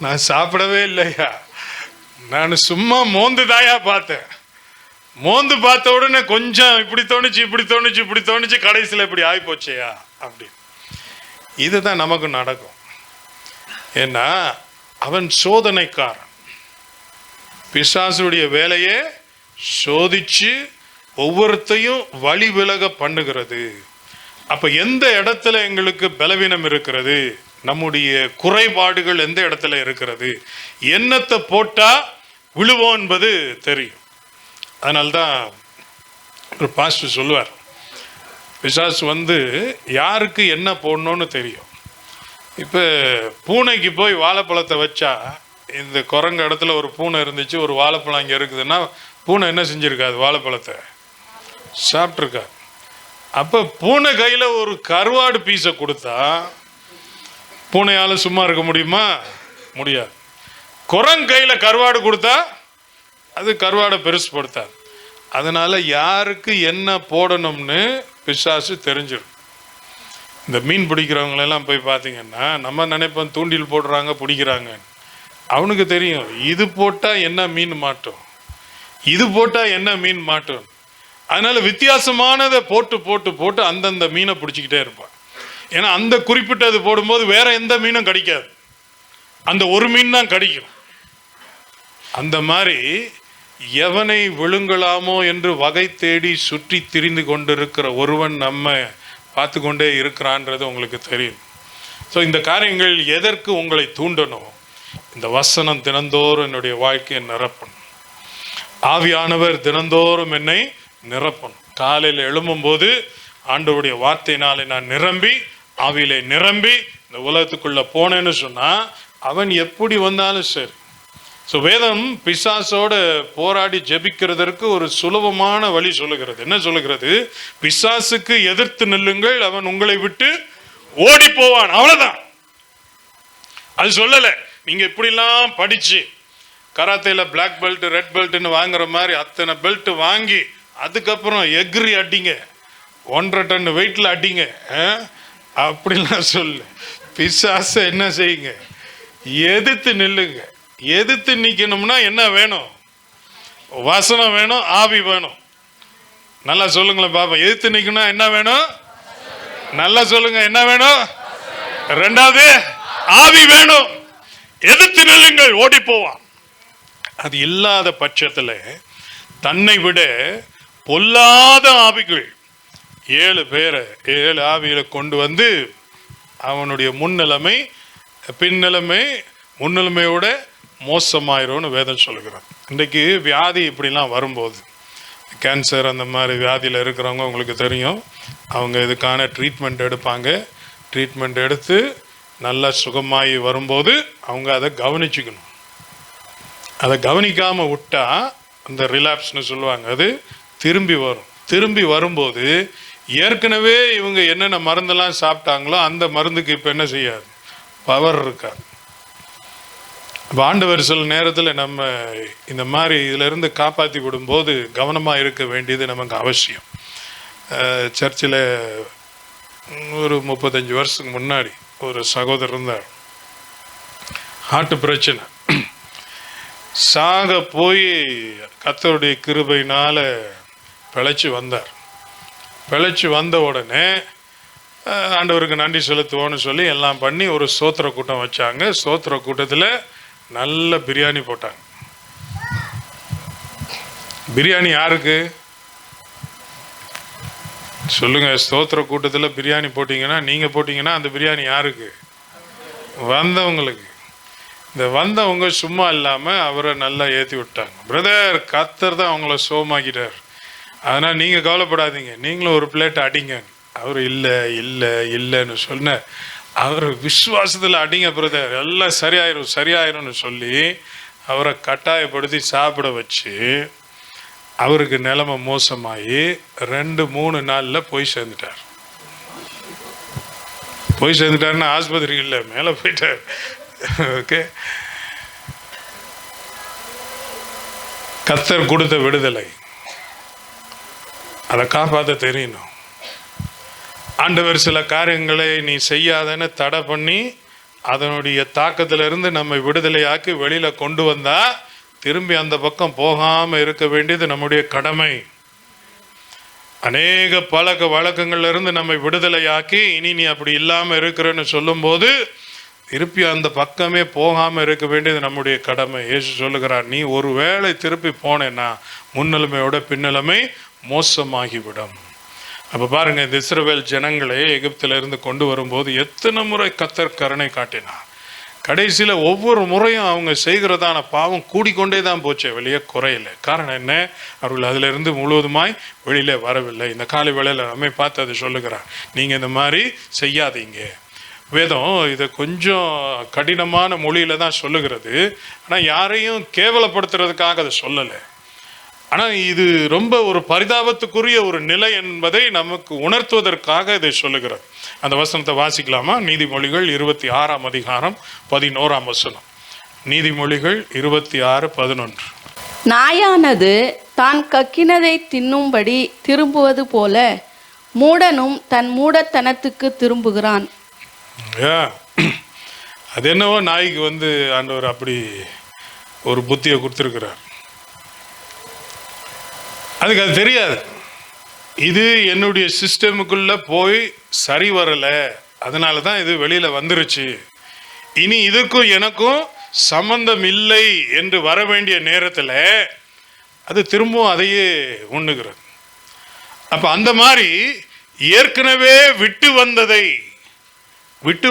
நான் சாப்பிடவே இல்லையா, நான் சும்மா மோந்து தாயா பார்த்தேன். மோந்து பார்த்த உடனே கொஞ்சம் இப்படி தோணுச்சு, இப்படி தோணுச்சு, இப்படி தோணுச்சு, கடைசியில் இப்படி ஆகிப்போச்சேயா அப்படி. இதுதான் நமக்கு நடக்கும். ஏன்னா அவன் சோதனைக்காரன். பிசாசுடைய வேலையே சோதிச்சு ஒவ்வொருத்தையும் வழி விலக பண்ணுகிறது. அப்ப எந்த இடத்துல எங்களுக்கு பலவீனம் இருக்கிறது, நம்முடைய குறைபாடுகள் எந்த இடத்துல இருக்கிறது, என்னத்தை போட்டா விழுவோம் என்பது தெரியும். அதனால்தான் ஒரு பாஸ்டர் சொல்லுவார், பிசாசு யாருக்கு என்ன போடணும்னு தெரியும். இப்போ பூனைக்கு போய் வாழைப்பழத்தை வச்சா, இந்த குரங்கு இடத்துல ஒரு பூனை இருந்துச்சு, ஒரு வாழைப்பழம் இங்கே இருக்குதுன்னா பூனை என்ன செஞ்சிருக்காது, வாழைப்பழத்தை சாப்பிட்ருக்கா. அப்போ பூனை கையில் ஒரு கருவாடு பீஸை கொடுத்தா பூனையால் சும்மா இருக்க முடியுமா? முடியாது. குரங்கு கையில் கருவாடு கொடுத்தா அது கருவாடை பெருசு படுத்தாது. அதனால யாருக்கு என்ன போடணும்னு பிசாசு தெரிஞ்சிடும். இந்த மீன் பிடிக்கிறவங்களெல்லாம் போய் பார்த்தீங்கன்னா நம்ம நினைப்போம் தூண்டில் போடுறாங்க பிடிக்கிறாங்க. அவனுக்கு தெரியும் இது போட்டால் என்ன மீன் மாட்டோம், இது போட்டால் என்ன மீன் மாட்டோம். அதனால வித்தியாசமானதை போட்டு போட்டு போட்டு அந்தந்த மீனை பிடிச்சிக்கிட்டே இருப்பான். ஏன்னா அந்த குறிப்பிட்டது போடும்போது வேற எந்த மீனும் கிடைக்காது, அந்த ஒரு மீன் தான் கிடைக்கும். அந்த மாதிரி எவனை விழுங்கலாமோ என்று வகை தேடி சுற்றி திரிந்து கொண்டிருக்கிற ஒருவன் நம்ம பார்த்து கொண்டே இருக்கிறான்றது உங்களுக்கு தெரியும். ஸோ இந்த காரியங்கள் எதற்கு உங்களை தூண்டணும்? இந்த வசனம் தினந்தோறும் என்னுடைய வாழ்க்கையை நிரப்பணும். ஆவியானவர் தினந்தோறும் என்னை நிரப்பணும். காலையில் எழும்பும்போது ஆண்டவருடைய வார்த்தையினாலே நான் நிரம்பி, ஆவியிலே நிரம்பி இந்த உலகத்துக்குள்ள போனேன்னு சொன்னா அவன் எப்படி வந்தாலும் சரி. ஸோ வேதம் பிசாசோட போராடி ஜெபிக்கிறதற்கு ஒரு சுலபமான வழி சொல்லுகிறது. என்ன சொல்லுகிறது? பிசாசுக்கு எதிர்த்து நில்லுங்கள், அவன் உங்களை விட்டு ஓடி போவான். அவ்வளவுதான். அது சொல்லலை நீங்க இப்படிலாம் படிச்சு கராத்தேல பிளாக் பெல்ட் ரெட் பெல்ட்னு வாங்குற மாதிரி அத்தனை பெல்ட் வாங்கி அதுக்கப்புறம் எக்ரி அடிங்க, 1.5 டன் வெயிட்ல அடிங்க, அப்படிலாம் சொல்லு. பிசாச என்ன செய்யுங்க? எதிர்த்து நில்லுங்க. எதிர்த்து நிக்கணும்னா என்ன வேணும்? வசனம் வேணும், ஆவி வேணும். நல்லா சொல்லுங்களேன் பாப்பா. எதிர்த்து நிக்கணும்னா என்ன வேணும்? நல்லா சொல்லுங்க, என்ன வேணும்? ரெண்டாவது ஆவி வேணும். எதிர்த்து நில்லுங்கள், ஓடி போவான். அது இல்லாத பட்சத்தில் தன்னை விட பொல்லாத ஆவிகள் 7 பேரை 7 ஆவிகளை கொண்டு வந்து அவனுடைய முன்னிலைமை பின்னிலைமை முன்னிலைமையோட மோசமாயிரும்னு வேதம் சொல்லுகிறார். இன்றைக்கு வியாதி இப்படிலாம் வரும்போது, கேன்சர் அந்த மாதிரி வியாதியில் இருக்கிறவங்க உங்களுக்கு தெரியும், அவங்க இதுக்கான ட்ரீட்மெண்ட் எடுப்பாங்க. ட்ரீட்மெண்ட் எடுத்து நல்லா சுகமாகி வரும்போது அவங்க அதை கவனிச்சுக்கணும். அதை கவனிக்காமல் விட்டா அந்த ரிலாப்ஸ்னு சொல்லுவாங்க, அது திரும்பி வரும். திரும்பி வரும்போது ஏற்கனவே இவங்க என்னென்ன மருந்தெல்லாம் சாப்பிட்டாங்களோ அந்த மருந்துக்கு இப்போ என்ன செய்யாது, பவர் இருக்காது. ஆண்டவர் சில நேரத்தில் நம்ம இந்த மாதிரி இதிலிருந்து காப்பாற்றி விடும்போது கவனமாக இருக்க வேண்டியது நமக்கு அவசியம். சர்ச்சில் ஒரு 35 வருஷத்துக்கு முன்னாடி ஒரு சகோதரர் இருந்தார், ஹார்ட் பிரச்சனை. சாக போய் கர்த்தருடைய கிருபையினால் பிழைச்சி வந்தார். பிழைச்சி வந்த உடனே ஆண்டவருக்கு நன்றி செலுத்துவோன்னு சொல்லி எல்லாம் பண்ணி ஒரு சோத்திர கூட்டம் வச்சாங்க. சோத்திர கூட்டத்தில் நல்ல பிரியாணி போட்டாங்க. பிரியாணி யாருக்கு சொல்லுங்க? ஸ்தோத்திர கூட்டத்தில் பிரியாணி போட்டிங்கன்னா, நீங்கள் போட்டிங்கன்னா அந்த பிரியாணி யாருக்கு? வந்தவங்களுக்கு. இந்த வந்தவங்க சும்மா இல்லாமல் அவரை நல்லா ஏற்றி விட்டாங்க. பிரதர், கர்த்தர் தான் அவங்கள சோமாக்கிட்டார், அதனால் நீங்கள் கவலைப்படாதீங்க, நீங்களும் ஒரு பிளேட் அடிங்க அவர் இல்லை இல்லை இல்லைன்னு சொன்ன அவர் விசுவாசத்தில் அடிங்க பிரதர் எல்லாம் சரியாயிரும் சரியாயிரும்னு சொல்லி அவரை கட்டாயப்படுத்தி சாப்பிட வச்சு அவருக்கு நிலைமை மோசமாகி 2-3 நாளில் போய் சேர்ந்துட்டார். போய் சேர்ந்துட்டாருன்னா ஆஸ்பத்திரி இல்லை, மேலே போயிட்டார். ஓகே, கர்த்தர் கொடுத்த விடுதலை அதை காப்பாற்ற தெரியணும். ஆண்டவர் சில காரியங்களை நீ செய்யாதன்னு தடை பண்ணி அதனுடைய தாக்கத்திலிருந்து நம்மை விடுதலையாக்கி வெளியில கொண்டு வந்தா திரும்பி அந்த பக்கம் போகாம இருக்க வேண்டியது நம்முடைய கடமை. அநேக பழக்க வழக்கங்கள்ல இருந்து நம்மை விடுதலையாக்கி இனி நீ அப்படி இல்லாம இருக்கிறன்னு சொல்லும் போது திருப்பி அந்த பக்கமே போகாம இருக்க வேண்டியது நம்முடைய கடமை. இயேசு சொல்லுகிறார், நீ ஒரு வேளை திருப்பி போனேன்னா முன்னிலைமையோட பின்னிலைமை மோசமாகிவிடும். அப்போ பாருங்க, இந்த இஸ்ரவேல் ஜனங்களை எகிப்திலிருந்து கொண்டு வரும்போது எத்தனை முறை கர்த்தர் கருணை காட்டினார். கடைசியில் ஒவ்வொரு முறையும் அவங்க செய்கிறதான பாவம் கூடிக்கொண்டே தான் போச்சு, வெளியே குறையில. காரணம் என்ன? அவர்கள் அதிலிருந்து முழுவதுமாய் வெளியில வரவில்லை. இந்த காலை வேளையில் நம்ம பார்த்து அதை சொல்லுகிறார், நீங்கள் இந்த மாதிரி செய்யாதீங்க. வேதம் இதை கொஞ்சம் கடினமான மொழியில தான் சொல்லுகிறது. ஆனால் யாரையும் கேவலப்படுத்துறதுக்காக அதை சொல்லலை. ஆனால் இது ரொம்ப ஒரு பரிதாபத்துக்குரிய ஒரு நிலை என்பதை நமக்கு உணர்த்துவதற்காக இதை சொல்லுகிறது. அந்த வசனத்தை வாசிக்கலாமா? நீதிமொழிகள் 26ஆம் அதிகாரம் 11ஆம் வசனம். நீதிமொழிகள் 26:11. நாயானது தான் கக்கினதை தின்னும்படி திரும்புவது போல மூடனும் தன் மூடத்தனத்துக்கு திரும்புகிறான். அது என்னவோ நாய்க்கு ஆண்டவர் அப்படி ஒரு புத்தியை கொடுத்துருக்கிறார். அதுக்கு அது தெரியாது, இது என்னுடைய சிஸ்டமுக்குள்ள போய் சரி வரலை, அதனால தான் இது வெளியில வந்துருச்சு, இனி இதுக்கும் எனக்கும் சம்பந்தம் இல்லை என்று வர வேண்டிய நேரத்தில் அது திரும்பவும் அதையே உண்ணுகிறது. அப்ப அந்த மாதிரி ஏற்கனவே விட்டு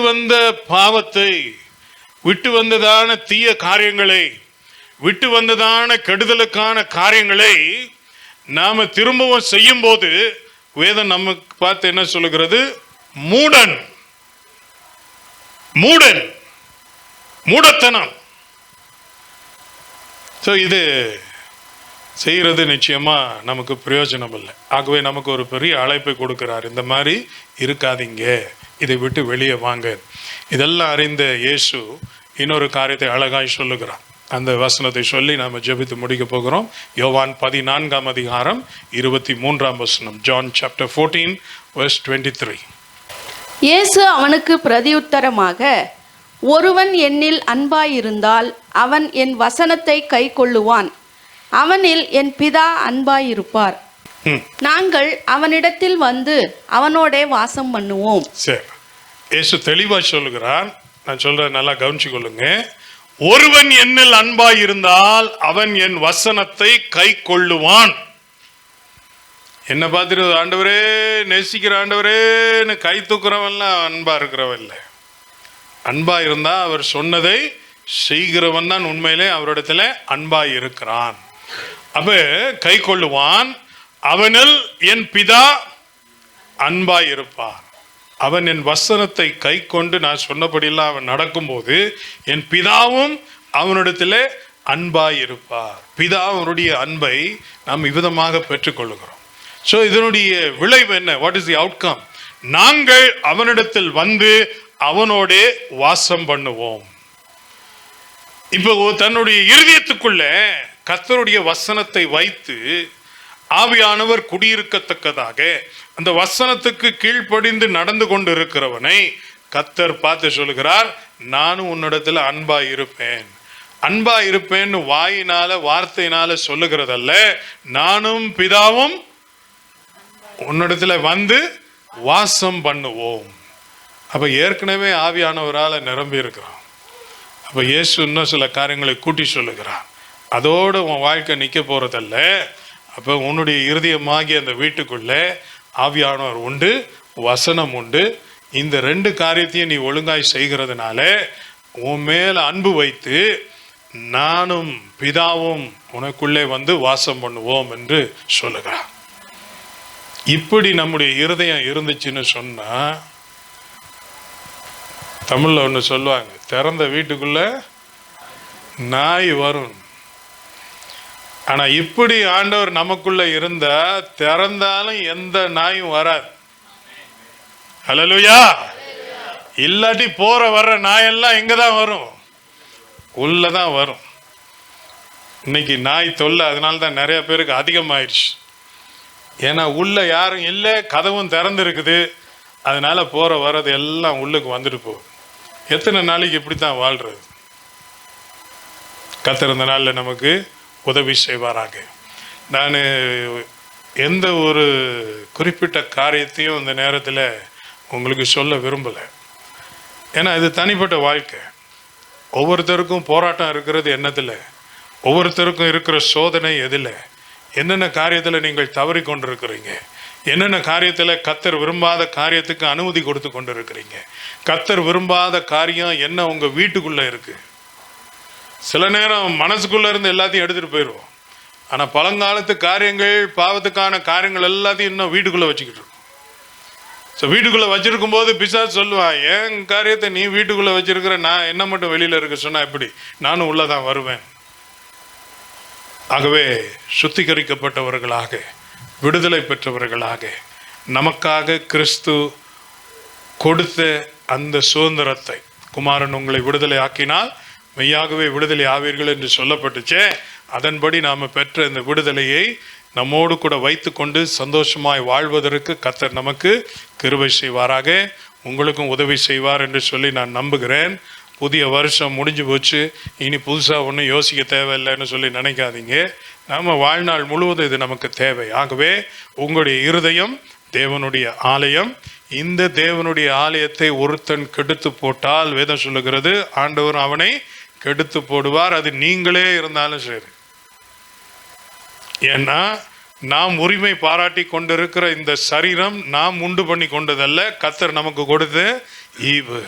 வந்த பாவத்தை, விட்டு வந்ததான தீய காரியங்களை, விட்டு வந்ததான கெடுதலுக்கான காரியங்களை நாம திரும்பவும் செய்யும் போது வேதம் நமக்கு பார்த்து என்ன சொல்லுகிறது? மூடத்தனம். இது செய்யறது நிச்சயமா நமக்கு பிரயோஜனம் இல்லை. ஆகவே நமக்கு ஒரு பெரிய அழைப்பை கொடுக்கிறார், இந்த மாதிரி இருக்காதீங்க, இதை விட்டு வெளியே வாங்க. இதெல்லாம் அறிந்த இயேசு இன்னொரு காரியத்தை அழகாய் சொல்லுகிறார். அந்த வசனத்தை சொல்லி நாம் ஜெபித்து முடிக்க போகிறோம். யோவான் 14ஆம் அதிகாரம் 23ஆம் வசனம். John chapter 14 verse 23. இயேசு அவனுக்கு பிரதியுத்தரமாக, ஒருவன் என்னில் அன்பாயிருந்தால் அவன் என் வசனத்தை கைக்கொள்ளுவான், அவனில் என் பிதா அன்பாயிருப்பார், நாங்கள் அவனிடத்தில் வந்து அவனோடே வாசம் பண்ணுவோம். சரி, இயேசு தெளிவா சொல்லுகிறார். நான் சொல்றேன், நல்லா கவனிச்சு கொள்ளுங்க. ஒருவன் என்னில் அன்பாய் இருந்தால் அவன் என் வசனத்தை கை கொள்ளுவான். என்ன பார்த்துட்டு ஆண்டவரே நேசிக்கிற ஆண்டவரேன்னு கை தூக்குறவன்லாம் அன்பா இருக்கிறவன் இல்லை. அன்பா இருந்தா அவர் சொன்னதை செய்கிறவன் தான் உண்மையிலே அவரிடத்துல அன்பாய் இருக்கிறான். அப்ப கை கொள்ளுவான், அவனில் என் பிதா அன்பாய் இருப்பார். அவன் என் வசனத்தை கை கொண்டு நான் சொன்னபடியெல்லாம் அவன் நடக்கும்போது என் பிதாவும் அவனிடத்திலே அன்பாய் இருப்பார். பிதா அவனுடைய அன்பை நாம் இவ்விதமாக பெற்றுக்கொள்ளுகிறோம். ஸோ இதனுடைய விளைவு என்ன? What is the outcome? நாங்கள் அவனிடத்தில் வந்து அவனோடே வாசம் பண்ணுவோம். இப்போ தன்னுடைய இருதயத்துக்குள்ள கர்த்தருடைய வசனத்தை வைத்து ஆவியானவர் குடியிருக்கத்தக்கதாக அந்த வசனத்துக்கு கீழ்ப்படிந்து நடந்து கொண்டு இருக்கிறவனை கர்த்தர் பார்த்து சொல்லுகிறார், நானும் உன்னிடத்துல அன்பா இருப்பேன். அன்பா இருப்பேன்னு வாயினால வார்த்தையினால சொல்லுகிறதல்ல, நானும் பிதாவும் உன்னிடத்துல வந்து வாசம் பண்ணுவோம். அப்ப ஏற்கனவே ஆவியானவரால நிரம்பி இருக்கிறோம். அப்ப இயேசு இன்னும் சில காரியங்களை கூட்டி சொல்லுகிறார். அதோடு உன் வாழ்க்கை நிற்க போறதல்ல. அப்போ உன்னுடைய இருதயமாகி அந்த வீட்டுக்குள்ளே ஆவியானவர் உண்டு, வசனம் உண்டு. இந்த 2 காரியத்தையும் நீ ஒழுங்காய் செய்கிறதுனால உன் மேல அன்பு வைத்து நானும் பிதாவும் உனக்குள்ளே வந்து வாசம் பண்ணுவோம் என்று சொல்லுகிறார். இப்படி நம்முடைய இருதயம் இருந்துச்சுன்னு சொன்னா, தமிழ்ல ஒன்று சொல்லுவாங்க, திறந்த வீட்டுக்குள்ள நாய் வரும். ஆனா இப்படி ஆண்டவர் நமக்குள்ள இருந்தா திறந்தாலும் எந்த நாயும் வராது. ஹல்லேலூயா. இல்லாட்டி போற வர்ற நாயெல்லாம் எங்கதான் வரும்? உள்ளதான் வரும். இன்னைக்கு நாய் தொல்லை அதனால தான் நிறைய பேருக்கு அதிகமாயிடுச்சு. ஏன்னா உள்ள யாரும் இல்லை, கதவும் திறந்து இருக்குது, அதனால போற வர்றது எல்லாம் உள்ளுக்கு வந்துட்டு போகுது. எத்தனை நாளைக்கு இப்படி தான் வாழ்றது? கர்த்தர் இந்த நாளில் நமக்கு உதவி செய்வாராக. நான் எந்த ஒரு குறிப்பிட்ட காரியத்தையும் இந்த நேரத்தில் உங்களுக்கு சொல்ல விரும்பலை. ஏன்னா இது தனிப்பட்ட வாழ்க்கை. ஒவ்வொருத்தருக்கும் போராட்டம் இருக்கிறது என்னத்தில், ஒவ்வொருத்தருக்கும் இருக்கிற சோதனை எதில், என்னென்ன காரியத்தில் நீங்கள் தவறி கொண்டிருக்கிறீங்க, என்னென்ன காரியத்தில் கர்த்தர் விரும்பாத காரியத்துக்கு அனுமதி கொடுத்து கொண்டு இருக்கிறீங்க, கர்த்தர் விரும்பாத காரியம் என்ன உங்கள் வீட்டுக்குள்ளே இருக்குது. சில நேரம் மனசுக்குள்ளே இருந்து எல்லாத்தையும் எடுத்துகிட்டு போயிடுவோம். ஆனால் பழங்காலத்து காரியங்கள், பாவத்துக்கான காரியங்கள் எல்லாத்தையும் இன்னும் வீட்டுக்குள்ளே வச்சுக்கிட்டு இருக்கோம். ஸோ வீட்டுக்குள்ளே வச்சிருக்கும் போது பிசாசு சொல்லுவான், என் காரியத்தை நீ வீட்டுக்குள்ளே வச்சிருக்கிற, நான் என்ன மட்டும் வெளியில் இருக்க சொன்னால் எப்படி, நானும் உள்ளே தான் வருவேன். ஆகவே சுத்திகரிக்கப்பட்டவர்களாக, விடுதலை பெற்றவர்களாக, நமக்காக கிறிஸ்து கொடுத்த அந்த சுதந்திரத்தை, குமாரன் உங்களை விடுதலை ஆக்கினால் மெய்யாகவே விடுதலை ஆவீர்கள் என்று சொல்லப்பட்டுச்சே, அதன்படி நாம் பெற்ற இந்த விடுதலையை நம்மோடு கூட வைத்து கொண்டு சந்தோஷமாய் வாழ்வதற்கு கர்த்தர் நமக்கு கிருபை செய்வாராக. உங்களுக்கும் உதவி செய்வார் என்று சொல்லி நான் நம்புகிறேன். புதிய வருஷம் முடிஞ்சு போச்சு, இனி புதுசாக ஒன்றும் யோசிக்க தேவையில்லைன்னு சொல்லி நினைக்காதீங்க. நம்ம வாழ்நாள் முழுவதும் இது நமக்கு தேவை. ஆகவே உங்களுடைய இருதயம் தேவனுடைய ஆலயம். இந்த தேவனுடைய ஆலயத்தை ஒருத்தன் கெடுத்து போட்டால் வேதம் சொல்லுகிறது, ஆண்டவர் அவனை கெடுத்து போடுவார். அது நீங்களே இருந்தாலும் சரி. ஏன்னா நாம் உரிமை பாராட்டி கொண்டிருக்கிற இந்த சரீரம் நாம் உண்டு பண்ணி கொண்டதல்ல, கர்த்தர் நமக்கு கொடுத்த ஈவு.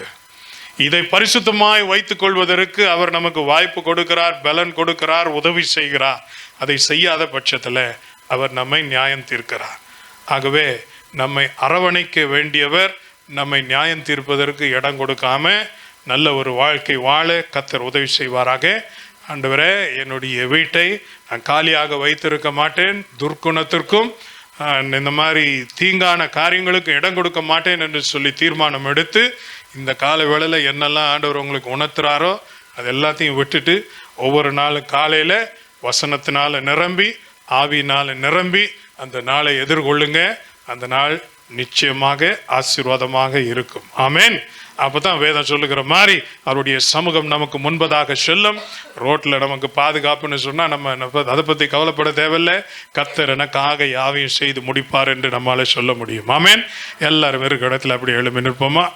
இதை பரிசுத்தமாய் வைத்துக் கொள்வதற்கு அவர் நமக்கு வாய்ப்பு கொடுக்கிறார், பலன் கொடுக்கிறார், உதவி செய்கிறார். அதை செய்யாத பட்சத்தில் அவர் நம்மை நியாயம் தீர்க்கிறார். ஆகவே நம்மை அரவணைக்க வேண்டியவர் நம்மை நியாயம் தீர்ப்பதற்கு இடம் கொடுக்காம நல்ல ஒரு வாழ்க்கை வாழ கர்த்தர் உதவி செய்வாராக. ஆண்டவரே, என்னுடைய வீட்டை நான் காலியாக வைத்திருக்க மாட்டேன், துர்க்குணத்திற்கும் இந்த மாதிரி தீங்கான காரியங்களுக்கு இடம் கொடுக்க மாட்டேன் என்று சொல்லி தீர்மானம் எடுத்து இந்த கால வேளையில் என்னெல்லாம் ஆண்டவர் உங்களுக்கு உணர்த்துறாரோ அது எல்லாத்தையும் விட்டுட்டு ஒவ்வொரு நாளும் காலையில் வசனத்தினால நிரம்பி ஆவியினால் நிரம்பி அந்த நாளை எதிர்கொள்ளுங்க. அந்த நாள் நிச்சயமாக ஆசீர்வாதமாக இருக்கும். ஆமேன். அப்போதான் வேதம் சொல்லுகிற மாதிரி அவருடைய சமூகம் நமக்கு முன்பதாக செல்லும். ரோட்டில் நமக்கு பாதுகாப்புன்னு சொன்னால் நம்ம அதை பற்றி கவலைப்பட தேவையில்லை. கர்த்தர் எனக்காக யாவையும் செய்து முடிப்பார் என்று நம்மளால சொல்ல முடியும். ஆமேன். எல்லாரும் இருக்கிற இடத்துல அப்படி எழுப்பி நிற்போமா?